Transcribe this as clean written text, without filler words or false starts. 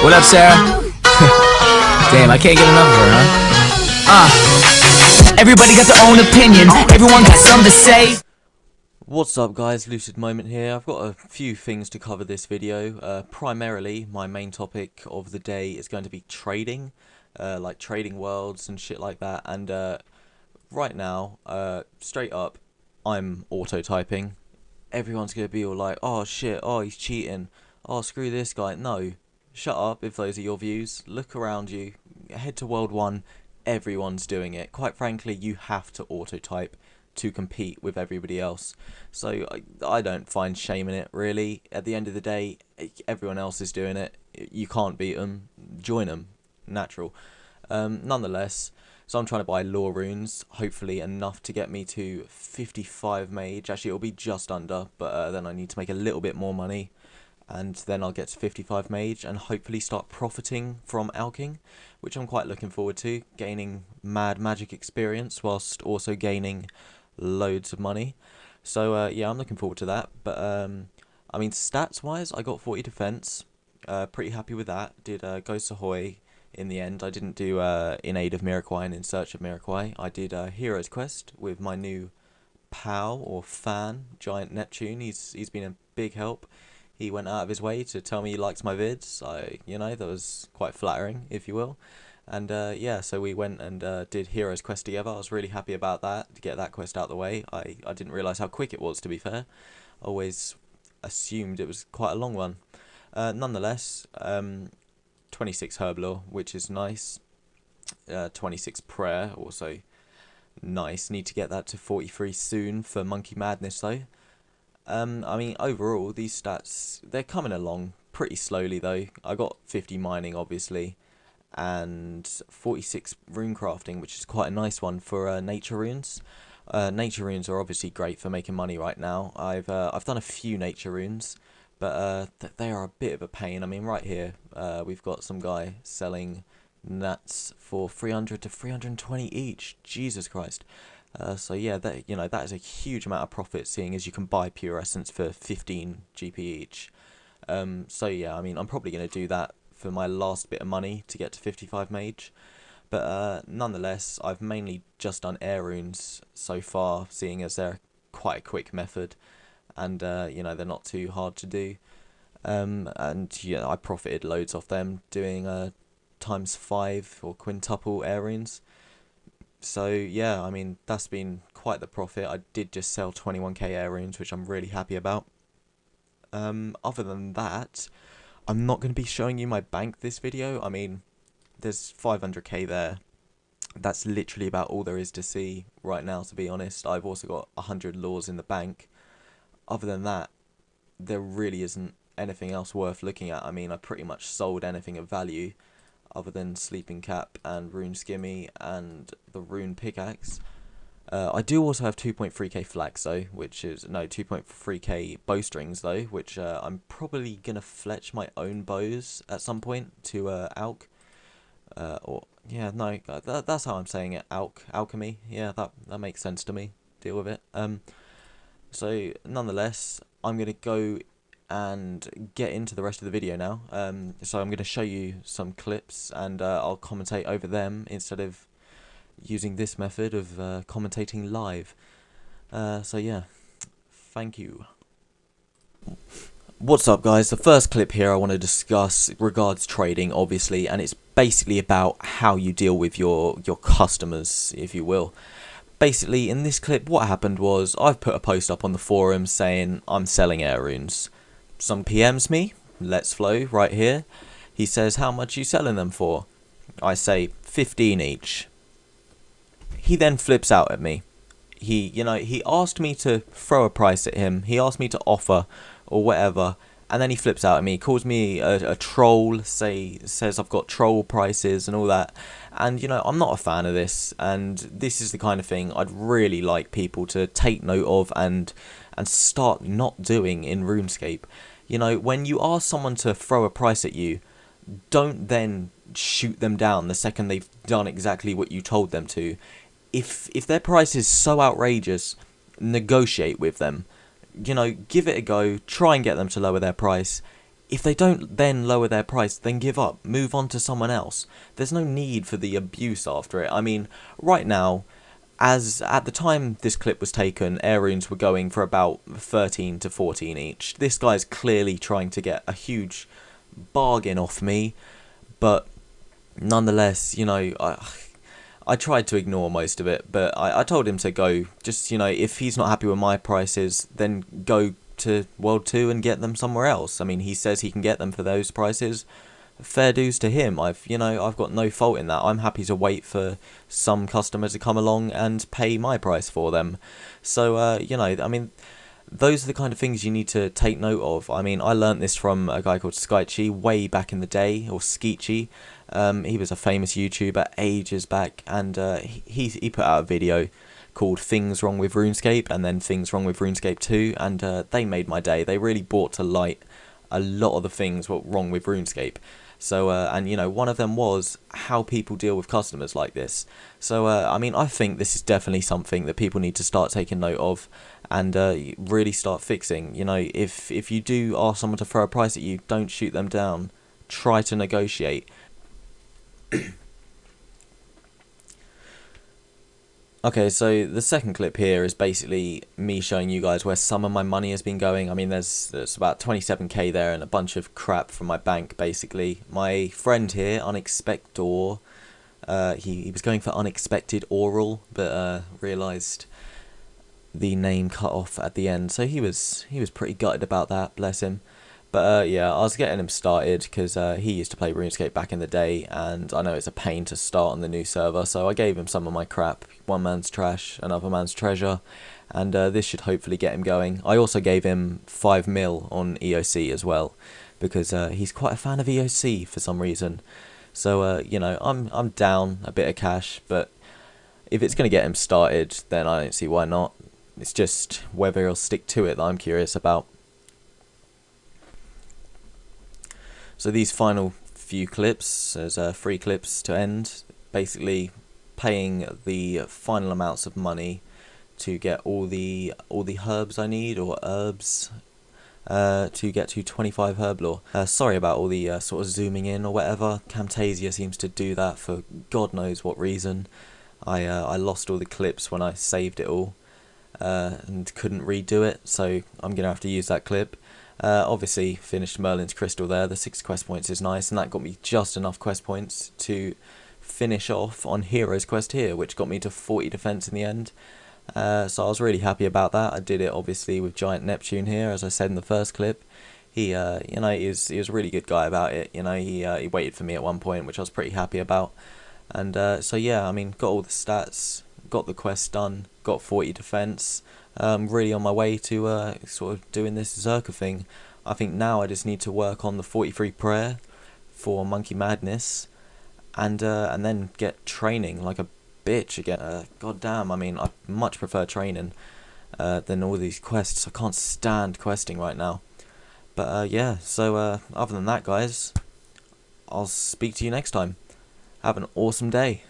What up, Sarah? Damn, I can't get enough of her, huh? Everybody got their own opinion. Everyone got something to say. What's up, guys? Lucid Moment here. I've got a few things to cover this video. Primarily, my main topic of the day is going to be trading, like trading worlds and shit like that. And right now, straight up, I'm auto-typing. Everyone's going to be all like, oh shit, oh he's cheating, oh screw this guy. No, shut up if those are your views. Look around you, head to World 1, everyone's doing it. Quite frankly, you have to auto-type to compete with everybody else. So I don't find shame in it, really. At the end of the day, everyone else is doing it. You can't beat them. Join them. Natural. Nonetheless, so I'm trying to buy law runes, hopefully enough to get me to 55 mage. Actually, it'll be just under, but then I need to make a little bit more money, and then I'll get to 55 mage and hopefully start profiting from alking, which I'm quite looking forward to, gaining mad magic experience whilst also gaining loads of money. So yeah, I'm looking forward to that. But I mean, stats wise, I got 40 defense, pretty happy with that. Did Ghost Ahoy in the end. I didn't do In Aid of Miraquai and In Search of Miraquai. I did Hero's Quest with my new pal or fan, Giant Neptune. He's been a big help. He went out of his way to tell me he likes my vids, so, you know, that was quite flattering, if you will. And yeah, so we went and did Hero's Quest together. I was really happy about that, to get that quest out of the way. I didn't realise how quick it was, to be fair. I always assumed it was quite a long one. Nonetheless, 26 Herblore, which is nice. 26 Prayer, also nice. Need to get that to 43 soon for Monkey Madness, though. I mean, overall, these stats, they're coming along pretty slowly, though. I got 50 mining, obviously, and 46 rune crafting, which is quite a nice one for nature runes. Nature runes are obviously great for making money right now. I've done a few nature runes, but they are a bit of a pain. I mean, right here, we've got some guy selling nats for 300 to 320 each. Jesus Christ. So yeah, that, you know, that is a huge amount of profit, seeing as you can buy pure essence for 15 GP each. So yeah, I mean, I'm probably going to do that for my last bit of money to get to 55 mage. But nonetheless, I've mainly just done air runes so far, seeing as they're quite a quick method, and you know, they're not too hard to do. And yeah, I profited loads off them doing ×5 or quintuple air runes. So yeah, I mean, that's been quite the profit. I did just sell 21k air runes, which I'm really happy about. Other than that, I'm not going to be showing you my bank this video. I mean, there's 500k there. That's literally about all there is to see right now, to be honest. I've also got 100 laws in the bank. Other than that, there really isn't anything else worth looking at. I mean, I pretty much sold anything of value, other than Sleeping Cap and Rune Skimmy and the Rune Pickaxe. I do also have 2.3k flax though, which is, no, 2.3k bowstrings though, which I'm probably going to fletch my own bows at some point to alch. Or, yeah, no, that's how I'm saying it, alchemy. Yeah, that makes sense to me. Deal with it. So, nonetheless, I'm going to go and get into the rest of the video now. So I'm going to show you some clips, and I'll commentate over them instead of using this method of commentating live. So yeah, thank you. What's up, guys? The first clip here I want to discuss regards trading, obviously, and it's basically about how you deal with your customers, if you will. Basically, in this clip, what happened was I've put a post up on the forum saying I'm selling air runes. Some PMs me, Let's Flow, right here. He says, how much are you selling them for? I say 15 each. He then flips out at me. He asked me to throw a price at him. He asked me to offer or whatever, and then he flips out at me, calls me a troll, says I've got troll prices and all that. And, you know, I'm not a fan of this, and this is the kind of thing I'd really like people to take note of and start not doing in RuneScape. You know, when you ask someone to throw a price at you, don't then shoot them down the second they've done exactly what you told them to. If their price is so outrageous, negotiate with them. You know, give it a go, try and get them to lower their price. if they don't then lower their price, then give up, move on to someone else. There's no need for the abuse after it. I mean, right now, as at the time this clip was taken, heirlooms were going for about 13 to 14 each. This guy's clearly trying to get a huge bargain off me, but nonetheless, you know, I tried to ignore most of it, but I told him to go, just, you know, if he's not happy with my prices, then go to World 2 and get them somewhere else. I mean, he says he can get them for those prices. Fair dues to him. I've got no fault in that. I'm happy to wait for some customer to come along and pay my price for them. So, you know, I mean, those are the kind of things you need to take note of. I mean, I learnt this from a guy called Skychi way back in the day, or Skeechi. He was a famous YouTuber ages back, and he put out a video called Things Wrong with RuneScape, and then Things Wrong with RuneScape 2, and they made my day. They really brought to light a lot of the things what wrong with RuneScape. So, and you know, one of them was how people deal with customers like this. So, I mean, I think this is definitely something that people need to start taking note of, and really start fixing. You know, if you do ask someone to throw a price at you, don't shoot them down. Try to negotiate. Okay, so the second clip here is basically me showing you guys where some of my money has been going. I mean, there's about 27k there and a bunch of crap from my bank, basically. My friend here, Unexpector, he was going for Unexpected Oral, but realised the name cut off at the end. So he was pretty gutted about that, bless him. But yeah, I was getting him started because he used to play RuneScape back in the day, and I know it's a pain to start on the new server, so I gave him some of my crap. One man's trash, another man's treasure, and this should hopefully get him going. I also gave him 5 mil on EOC as well, because he's quite a fan of EOC for some reason. So you know, I'm down a bit of cash, but if it's going to get him started, then I don't see why not. It's just whether he'll stick to it that I'm curious about. So these final few clips, as 3 clips to end, basically paying the final amounts of money to get all the herbs I need, or herbs, to get to 25 herb lore. Sorry about all the sort of zooming in or whatever. Camtasia seems to do that for God knows what reason. I lost all the clips when I saved it all, and couldn't redo it, so I'm gonna have to use that clip. Obviously finished Merlin's Crystal there. The 6 quest points is nice, and that got me just enough quest points to finish off on Hero's Quest here, which got me to 40 defense in the end. So I was really happy about that. I did it obviously with Giant Neptune here, as I said in the first clip. He you know, he was a really good guy about it. You know, he waited for me at one point, which I was pretty happy about. And so yeah, I mean, got all the stats, got the quest done, got 40 defense. Really on my way to sort of doing this Zerker thing. I think now I just need to work on the 43 prayer for Monkey Madness, and then get training like a bitch again. God damn, I mean, I much prefer training than all these quests. I can't stand questing right now. But yeah, so other than that, guys, I'll speak to you next time. Have an awesome day.